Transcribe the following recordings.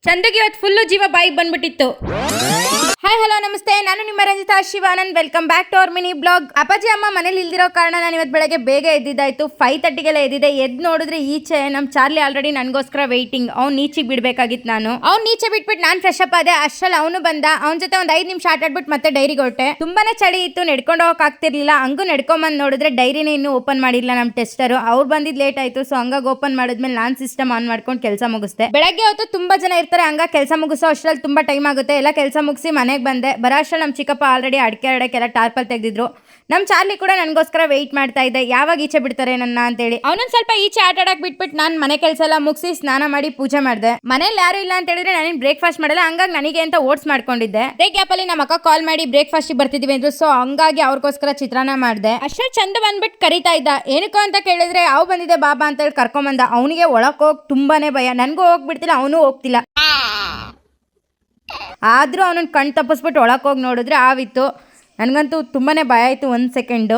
ಚಂದಗೆ ಇವತ್ತು ಫುಲ್ಲು ಜೀವ ಬಾಯಿಗೆ ಬಂದ್ಬಿಟ್ಟಿತ್ತು. ಹಾಯ್ ಹಲೋ ನಮಸ್ತೆ, ನಾನು ನಿಮ್ಮ Ranjitha Shivanand. Welcome back to our mini blog. ಅಪ್ಪಾಜಿ ಅಮ್ಮ ಮನೇಲಿ ಇಲ್ದಿರೋ ಕಾರಣ ನಾನು ಇವತ್ತು ಬೆಳಗ್ಗೆ ಬೇಗ ಎದ್ದಿದ್ದಾಯ್ತು. 5:30ಗೆಲ್ಲ ಎದ್ದಿದೆ. ಎದ್ದು ನೋಡಿದ್ರೆ ಈಚೆ ನಮ್ಮ ಚಾರ್ಲಿ ಆಲ್ರೆಡಿ ನನಗೋಸ್ಕರ ವೆಯ್ಟಿಂಗ್. ಅವ್ನು ನೀಚಿಗೆ ಬಿಡ್ಬೇಕಾಗಿತ್ತು. ಅವ್ನು ನೀಚೆ ಬಿಟ್ಬಿಟ್ಟು ನಾನು ಫ್ರೆಶ್ ಅಪ್ ಆದೆ. ಅಷ್ಟರಲ್ಲಿ ಅವನು ಬಂದ. ಅವನ ಜೊತೆ ಒಂದು 5 ನಿಮಿಷ ಆಟ ಆಡ್ಬಿಟ್ಟು ಮತ್ತೆ ಡೈರಿಗೆ ಹೊರಟೆ. ತುಂಬಾನೇ ಚಳಿ ಇತ್ತು, ನಡ್ಕೊಂಡು ಹೋಗಕ್ ಆಗ್ತಿರ್ಲಿಲ್ಲ. ಹಂಗೂ ನಡ್ಕೊಂಬಂದು ನೋಡಿದ್ರೆ ಡೈರಿನೇ ಇನ್ನೂ ಓಪನ್ ಮಾಡಿಲ್ಲ ನಮ್ಮ ಟೆಸ್ಟರು. ಅವ್ರು ಬಂದಿದ್ದು ಲೇಟ್ ಆಯ್ತು. ಸೊ ಹಂಗಾಗಿ ಓಪನ್ ಮಾಡಿದ್ಮೇಲೆ ನಾನು ಸಿಸ್ಟಮ್ ಆನ್ ಮಾಡ್ಕೊಂಡು ಕೆಲಸ ಮುಗಿಸ್ದೆ. ಬೆಳಗ್ಗೆ ಹೊತ್ತು ತುಂಬಾ ಜನ ಇರ್ತಾರೆ, ಹಂಗ ಕೆಲಸ ಮುಗಿಸೋ ಅಷ್ಟರಲ್ಲಿ ತುಂಬಾ ಟೈಮ್ ಆಗುತ್ತೆ. ಎಲ್ಲ ಕೆಲಸ ಮುಗಿಸಿ ಮನೆಗೆ ಬಂದೆ. ಬರೋ ಅಷ್ಟರಲ್ಲಿ ನಮ್ಮ ಚಿಕ್ಕಪ್ಪ ಆಲ್ರೆಡಿ ಅಡಿಕೆ ಆಡಕ್ಕೆಲ್ಲ ಟಾರ್ಪಲ್ ತೆಗೆದಿದ್ರು. ನಮ್ಮ ಚಾರ್ಲಿ ಕೂಡ ನನಗೋಸ್ಕರ ವೆಯ್ಟ್ ಮಾಡ್ತಾ ಇದ್ದೆ, ಯಾವಾಗ ಈಚೆ ಬಿಡ್ತಾರೆ ನನ್ನ ಅಂತೇಳಿ. ಅವನೊಂದು ಸ್ವಲ್ಪ ಈಚೆ ಆಟ ಆಡಕ್ ಬಿಟ್ಬಿಟ್ಟು ನಾನು ಮನೆ ಕೆಲಸ ಎಲ್ಲ ಮುಗಿಸಿ ಸ್ನಾನ ಮಾಡಿ ಪೂಜೆ ಮಾಡಿದೆ. ಮನೇಲಿ ಯಾರು ಇಲ್ಲ ಅಂತ ಹೇಳಿದ್ರೆ ನಾನೇನು ಬ್ರೇಕ್ಫಾಸ್ಟ್ ಮಾಡಲ್ಲ, ಹಂಗಾಗಿ ನನಗೆ ಅಂತ ಓಟ್ಸ್ ಮಾಡ್ಕೊಂಡಿದ್ದೆ. ಅದೇ ಗ್ಯಾಪಲ್ಲಿ ನಮ್ಮ ಅಕ್ಕ ಕಾಲ್ ಮಾಡಿ ಬ್ರೇಕ್ಫಾಸ್ಟ್ ಬರ್ತಿದ್ವಿ ಅಂದ್ರು. ಸೊ ಹಂಗಾಗಿ ಅವ್ರಿಗೋಸ್ಕರ ಚಿತ್ರಾನ್ನ ಮಾಡಿದೆ. ಅಷ್ಟೇ ಚಂದ ಬಂದ್ಬಿಟ್ಟು ಕರಿತಾ ಇದ್ದ. ಏನಕ್ಕೋ ಅಂತ ಕೇಳಿದ್ರೆ ಅವು ಬಂದಿದೆ ಬಾಬಾ ಅಂತ ಹೇಳಿ ಕರ್ಕೊಂಬಂದ. ಅವನಿಗೆ ಒಳಕ್ ಹೋಗಿ ತುಂಬಾನೇ ಭಯ. ನನಗೂ ಹೋಗ್ಬಿಡ್ತಿಲ್ಲ, ಅವನು ಹೋಗ್ತಿಲ್ಲ. ಆದ್ರೂ ಅವನನ್ನ ಕಣ್ ತಪ್ಪಿಸ್ಬಿಟ್ಟು ಒಳಕ್ ಹೋಗಿ ನೋಡಿದ್ರೆ ಆವಿತ್ತು. ನನಗಂತೂ ತುಂಬಾನೇ ಭಯ ಆಯ್ತು. 1 ಸೆಕೆಂಡು.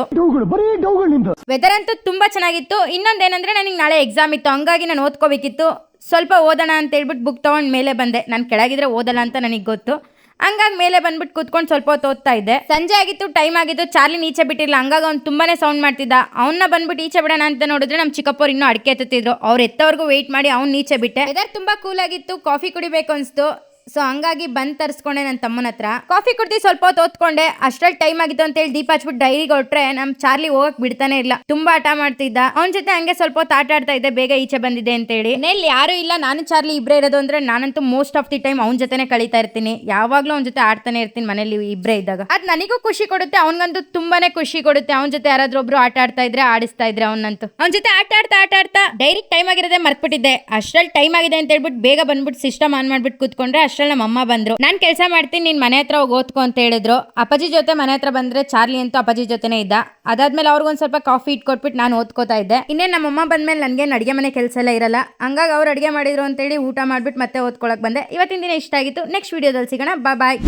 ವೆದರ್ ಅಂತೂ ತುಂಬಾ ಚೆನ್ನಾಗಿತ್ತು. ಇನ್ನೊಂದೇನಂದ್ರೆ ನನಗೆ ನಾಳೆ ಎಕ್ಸಾಮ್ ಇತ್ತು, ಹಂಗಾಗಿ ನಾನು ಓದ್ಕೋಬೇಕಿತ್ತು. ಸ್ವಲ್ಪ ಓದೋಣ ಅಂತ ಹೇಳ್ಬಿಟ್ಟು ಬುಕ್ ತಗೊಂಡು ಮೇಲೆ ಬಂದೆ. ನಾನು ಕೆಳಗಿದ್ರೆ ಓದಲ್ಲ ಅಂತ ನನಗೆ ಗೊತ್ತು, ಹಂಗಾಗಿ ಮೇಲೆ ಬಂದ್ಬಿಟ್ಟು ಕೂತ್ಕೊಂಡು ಸ್ವಲ್ಪ ಹೊತ್ತು ಓದ್ತಾ ಇದ್ದೆ. ಸಂಜೆ ಆಗಿತ್ತು, ಟೈಮ್ ಆಗಿತ್ತು. ಚಾರ್ಲಿ ಈಚೆ ಬಿಟ್ಟಿಲ್ಲ, ಹಂಗಾಗಿ ಅವ್ನು ತುಂಬಾನೇ ಸೌಂಡ್ ಮಾಡ್ತಿದ್ದ. ಅವನ್ನ ಬಂದ್ಬಿಟ್ಟು ಈಚೆ ಬಿಡೋಣ ಅಂತ ನೋಡಿದ್ರೆ ನಮ್ಮ ಚಿಕ್ಕಪ್ಪವ್ರು ಇನ್ನೂ ಅಡಿಕೆ ಎತ್ತುತ್ತಿದ್ರು. ಅವ್ರು ಎತ್ತವರೆಗೂ ವೆಯ್ಟ್ ಮಾಡಿ ಅವ್ನು ಈಚೆ ಬಿಟ್ಟೆ. ವೆದರ್ ತುಂಬಾ ಕೂಲ್ ಆಗಿತ್ತು, ಕಾಫಿ ಕುಡಿಬೇಕು ಅನ್ಸ್ತು. ಸೊ ಹಂಗಾಗಿ ಬಂದು ತರಿಸ್ಕೊಂಡೆ ನನ್ನ ತಮ್ಮನ ಹತ್ರ. ಕಾಫಿ ಕುಡ್ದು ಸ್ವಲ್ಪ ಹೊತ್ತು ಓದ್ಕೊಂಡೆ. ಅಷ್ಟ್ರಲ್ಲಿ ಟೈಮ್ ಆಗಿತ್ತು ಅಂತ ಹೇಳಿ ದೀಪ ಹಚ್ಬಿಟ್ಟು ಡೈರಿಗೆ ಹೊಟ್ರೆ ನಮ್ಮ ಚಾರ್ಲಿ ಹೋಗಕ್ ಬಿಡ್ತಾನೆ ಇಲ್ಲ. ತುಂಬಾ ಆಟ ಮಾಡ್ತಿದ್ದ. ಅವನ ಜೊತೆ ಹಂಗೆ ಸ್ವಲ್ಪ ಹೊತ್ತು ಆಟ ಆಡ್ತಾ ಇದ್ದೆ, ಬೇಗ ಈಚೆ ಬಂದಿದೆ ಅಂತ ಹೇಳಿ. ಮನೇಲಿ ಯಾರು ಇಲ್ಲ, ನಾನು ಚಾರ್ಲಿ ಇಬ್ಬರೇ ಇರೋದು. ಅಂದ್ರೆ ನಾನಂತೂ ಮೋಸ್ಟ್ ಆಫ್ ದಿ ಟೈಮ್ ಅವನ ಜೊತೆನೆ ಕಳೀತಾ ಇರ್ತೀನಿ. ಯಾವಾಗ್ಲೂ ಅವನ ಜೊತೆ ಆಡ್ತಾನೆ ಇರ್ತೀನಿ ಮನೇಲಿ ಇಬ್ಬರೇ ಇದ್ದಾಗ. ಅದ್ ನನಗೂ ಖುಷಿ ಕೊಡುತ್ತೆ, ಅವನಿಗಂತೂ ತುಂಬಾನೇ ಖುಷಿ ಕೊಡುತ್ತೆ. ಅವನ ಜೊತೆ ಯಾರಾದ್ರೂ ಒಬ್ರು ಆಟ ಆಡ್ತಾ ಇದ್ರೆ, ಆಡಿಸ್ತಾ ಇದ್ರೆ ಅವನಂತೂ. ಅವನ ಜೊತೆ ಆಟ ಆಡ್ತಾ ಡೈರಿಗೆ ಟೈಮ್ ಆಗಿರೋದೇ ಮರ್ತ್ಬಿಟ್ಟಿದ್ದೆ. ಅಷ್ಟ್ರಲ್ಲಿ ಟೈಮ್ ಆಗಿದೆ ಅಂತ ಹೇಳ್ಬಿಟ್ಟು ಬೇಗ ಬಂದ್ಬಿಟ್ಟು ಸಿಸ್ಟಮ್ ಆನ್ ಮಾಡ್ಬಿಟ್ಟು ಕೂತ್ಕೊಂಡ್ರೆ ಅಷ್ಟ್ರಲ್ಲಿ ನಮ್ಮ ಅಮ್ಮ ಬಂದ್ರು. ನಾನು ಕೆಲಸ ಮಾಡ್ತೀನಿ, ನೀನ್ ಮನೆ ಹತ್ರ ಹೋಗಿ ಓದ್ಕೊ ಅಂತ ಹೇಳಿದ್ರು. ಅಪ್ಪಾಜಿ ಜೊತೆ ಮನೆ ಹತ್ರ ಬಂದ್ರೆ ಚಾರ್ಲಿ ಅಂತೂ ಅಪ್ಪಾಜಿ ಜೊತೆನೇ ಇದ್ದ. ಅದಾದ್ಮೇಲೆ ಅವ್ರಿಗೊಂದು ಸ್ವಲ್ಪ ಕಾಫಿ ಇಟ್ಕೊಟ್ಬಿಟ್ಟು ನಾನು ಓದ್ಕೋತಾ ಇದ್ದೆ. ಇನ್ನೇನು ನಮ್ಮಮ್ಮ ಬಂದ್ಮೇಲೆ ನನಗೆ ಅಡುಗೆ ಮನೆ ಕೆಲಸ ಎಲ್ಲ ಇರಲ್ಲ, ಹಂಗಾಗಿ ಅವ್ರು ಅಡುಗೆ ಮಾಡಿದ್ರು ಅಂತೇಳಿ ಊಟ ಮಾಡ್ಬಿಟ್ಟು ಮತ್ತೆ ಓದ್ಕೊಳಕ್ ಬಂದೆ. ಇವತ್ತಿನ ದಿನ ಇಷ್ಟ ಆಗಿತ್ತು. ನೆಕ್ಸ್ಟ್ ವಿಡಿಯೋದಲ್ಲಿ ಸಿಗೋಣ. ಬಾಯ್.